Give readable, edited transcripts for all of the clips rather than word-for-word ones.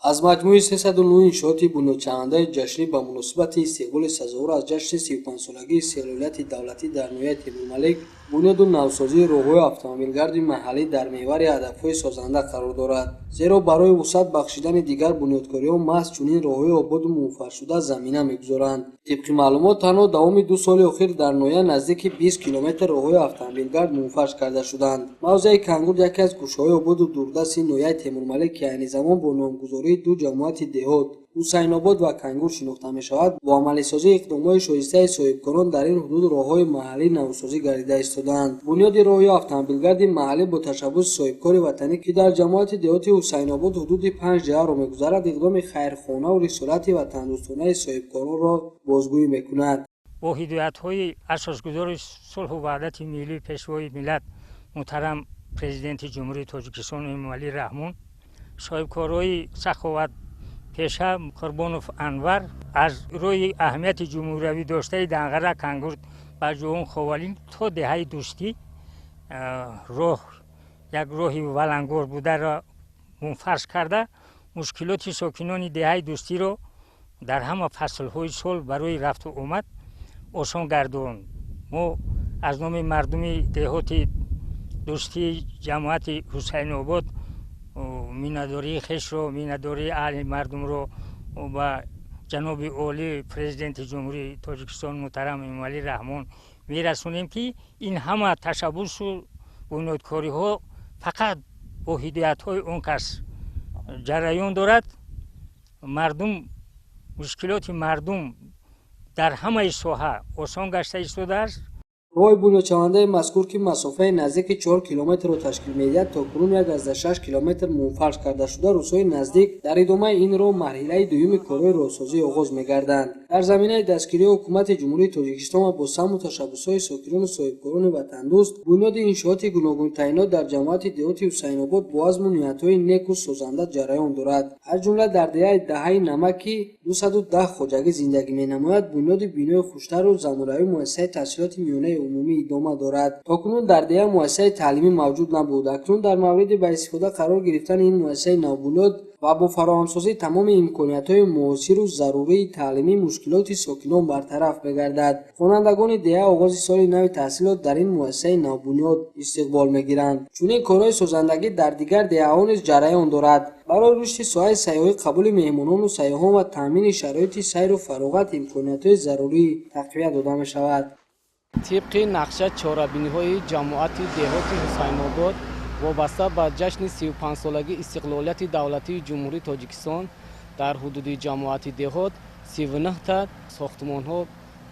از مجموع 309 انشاءات بنیادشونده جشنی به مناسبت استقبال سزاوار از جشن 35 سالگی استقلالیت دولتی در نویای تیمورملک، بنیاد نوسازی راههای اتومبیلگرد محلی در محور هدفهای سازنده قرار دارد. زیرا برای وسعت بخشیدن دیگر بنیادکاری‌ها محض چنین راههای آباد و منفعل شده زمینه می‌گذارند. طبق معلومات تنها دوام 2 سال اخیر در نویا نزدیک 20 کیلومتر راههای اتومبیلگرد منفعل کرده شدند. موضع کانگورد یکی از گوشه‌های آباد و دوردست نویای تیمورملک که عین زمان با نامگذاری دو جماعت دهات حسین آباد و کانگور شناخته می شود، با عملی سازی اقدامات شایسته صاحبکاران در این حدود راههای محلی نوسازی گردیده ایستادند. بنیاد راههای اتومبیلگرد محلی با تشبث صاحبکار وطنی که در جماعت دهات حسین آباد حدود 5 جهه را می‌گذرد، اقدام خیرخانه و رسالت وطن‌دوستانه صاحبکاران را بازگویی می‌کند. با هدایت‌های اساسگذار صلح و وحدت ملی پیشوای ملت محترم پرزیدنت جمهوری تاجیکستان امومعلی رحمان، صاحبکارای سخاوت پیشه قربانوف انور از روی اهمیت جمهوری داشته دنگره کانگورد و جوان خوالین تا دهه دوستی راه یک راهی ولنگار بوده را منفعل کرده، مشکلات ساکنان دهه دوستی را در همه فصل‌های سال برای رفت و آمد آسان گرداند. ما از نام مردم دهات دوستی جماعت حسین آباد مینداری خش رو، مینداری اهل مردم رو و جناب عالی پرزیدنت جمهوری تاجیکستان محترم امومعلی رحمان میرسونیم که این همه تشبث و بنیادکاری ها فقط با هدایت های اون کس جریان دارد. مردم مشکلات مردم در همه ساحه آسان گشته ایستاده است. راه بنیادشونده مذکور که مسافت نزدیک 4 کیلومتر را تشکیل می‌دهد تا کنون 1.6 کیلومتر منفعل کرده شده، روزهای نزدیک در ادامه این راه مرحله دوم کارهای راهسازی آغاز می‌گردند. در زمینه دستگیری حکومت جمهوری تاجیکستان و با سهم و تشبث‌های ساکنان و صاحبکاران وطن‌دوست، بنیاد انشاءات گوناگون تعیینات در جماعت دهات حسین آباد با عزم و نیت‌های نیک و سازنده جریان دارد. از جمله در دهه نمکی 210 خواجگی زندگی می‌نماید. بنیاد بینای خوشتر و زمانه‌ای مؤسسه تحصیلات میانه عمومی ادامه دارد. تاکنون در دهه مؤسسه تعلیمی موجود نبود. اکنون در مورد به استفاده قرار گرفتن این مؤسسه نوبنیاد و با فراهمسازی تمام امکانیت‌های معاصر و ضروری تعلیمی مشکلات ساکنان برطرف بگردد. خوانندگان دهه آغاز سال نو تحصیلات در این مؤسسه نوبنیاد استقبال می‌گیرند. چنین کارهای سازندگی در دیگر دهه‌ها نیز جریان دارد. برای رشد ساحه سیاحی، قبول مهمانان و سیاحان و تامین شرایط سیر و فراغت امکانیت‌های ضروری تقویت داده می‌شود. طبق نقشه چهاربینی‌های جماعت دهات حسین آباد وابسته به جشن 35 سالگی استقلالیت دولتی جمهوری تاجیکستان در حدود جماعت دهات 39 تا ساختمان‌ها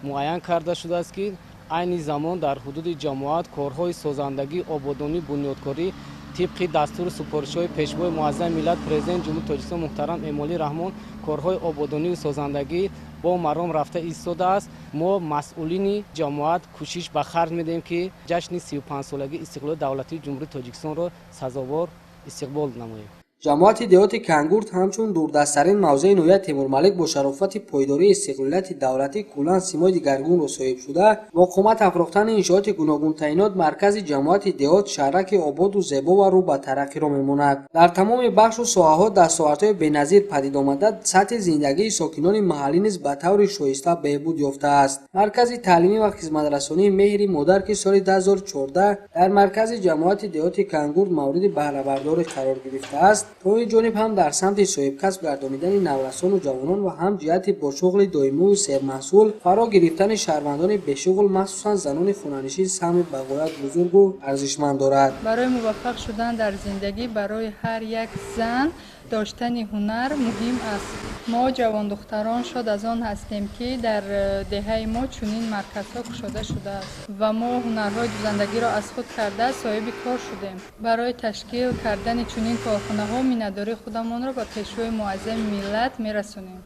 معین کرده شده است که عین زمان در حدود جماعت کارهای سازندگی، آبادانی، بنیادکاری طبق دستور سفارش‌های پیشوای معظم ملت پرزیدنت جمهوری تاجیکستان محترم امومعلی رحمان کارهای آبادانی و سازندگی با مرام رفته ایستاده است. ما مسئولین جماعت کوشش به خرج می‌دهیم که جشن 35 سالگی استقلال دولتی جمهوری تاجیکستان را سزاوار استقبال نماییم. جماعت دهات کانگورد همچون دوردستترین موضع نویای تیمورملک با شرافت پایداری استقلالیت دولتی کلاً سیمای دیگرگون را صاحب شده، با قامت افراختن انشاءات گوناگون تعیینات مرکز جماعت دهات شهرک آباد و زیبا و رو به ترقی را می‌ماند. در تمام بخش و ساحه‌ها دستاوردهای بی‌نظیر پدید آمده، سطح زندگی ساکنان محلی نیز به طور شایسته بهبود یافته است. مرکز تعلیمی و خدمت‌رسانی مهر مادر که سال 2014 در مرکز جماعت دهات کانگورد مورد بهره برداری قرار گرفته است، تا این جانب هم در سمت صاحب کسب گردانیدن نورسان و جوانان و هم جهت با شغل دائمی و سرمحصول فرا گرفتن شهروندان بشغل مخصوصا زنان خانه‌نشین سهم بغایت بزرگ و ارزشمند دارد. برای موفق شدن در زندگی برای هر یک زن داشتن هنر مهم است. ما جوان دختران شاد از آن هستیم که در دهه ما چنین مرکزها گشاده شده است و ما هنرهای دوزندگی را از خود کرده صاحب کار شدیم. برای تشکیل کردن چنین کارخانه‌ها مینداری خودمان را به پیشوای معظم ملت میرسونیم.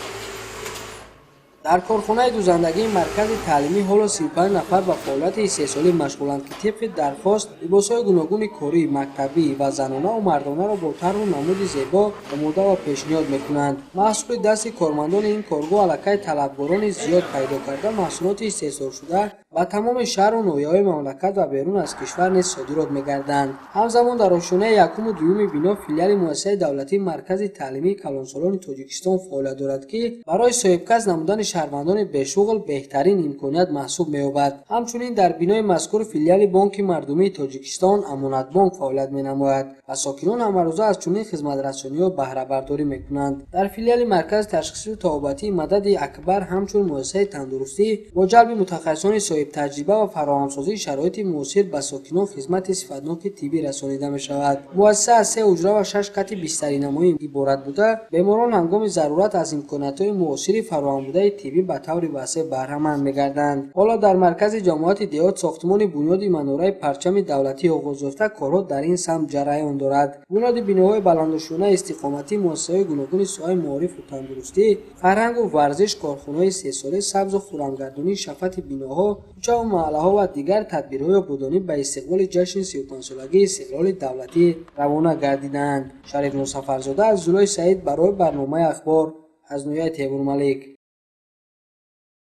در کارخانه دوزندگی مرکز تعلیمی حالا 35 نفر به فعالیت 3 ساله مشغولند که طبق درخواست لباس‌های گوناگون کاری مکتبی و زنانه و مردانه را با طرح و نمود زیبا آماده و پیشنهاد می‌کنند. محصول دست کارمندان این کارگاه علاقه طلبکاران زیاد پیدا کرده محصولات استحصال شده ба тамоми шаҳру ноҳияҳои мамлакат ва берун аз кишвар низ содирот мегарданд. ҳамзамон дар ошонаи якуму дуюми бино филиали муассисаи давлатии маркази таълимии калонсолони тоҷикистон фаъолият дорад, ки барои соҳибкас намудани шаҳрвандони бешуғл беҳтарин имконият маҳсуб меёбад. ҳамчунин дар бинои мазкур филиали бонки мардумии тоҷикистон амонатбонк фаъолият менамояд ва сокинон ҳамарӯза аз чунин хизматрасониҳо баҳрабардорӣ мекунанд. дар филиали маркази ташхису табобатии мадади акбар ҳамчун муассисаи тандурустӣ бо ҷалби мутахассисони соҳибтаҷриба ва фароҳамсозии шароити муосир ба сокинон хизмати сифатноки тиббӣ расонида мешавад. муассиса аз 3 ҳуҷра ва 6 қати бистаринамоӣ иборат буда, беморон ҳангоми зарурат аз имкониятҳои муосири фароҳамбудаи тиббӣ ба таври васеъ баҳраманд мегарданд. ҳоло дар маркази ҷамоати деҳот сохтмони бунёди манораи парчами давлатӣ оғоз ёфта корҳо дар ин самт ҷараён дорад. бунёди биноҳои баландушонаи истиқоматӣ, муассисаҳои гуногуни соҳаи маорифу тандурустӣ, фарҳангу варзиш, корхонаҳои сесола, сабзу хӯрамгардонӣ, шафати биноҳо, кӯчаву маҳаллаҳо ва дигар тадбирҳои ободонӣ ба истиқболи ҷашни 35-солагии истиқлоли давлатӣ равона гардиданд. Шариф Мусаффарзода аз Зулои Саид барои барномаи ахбор аз ноҳияи Теймурмалик.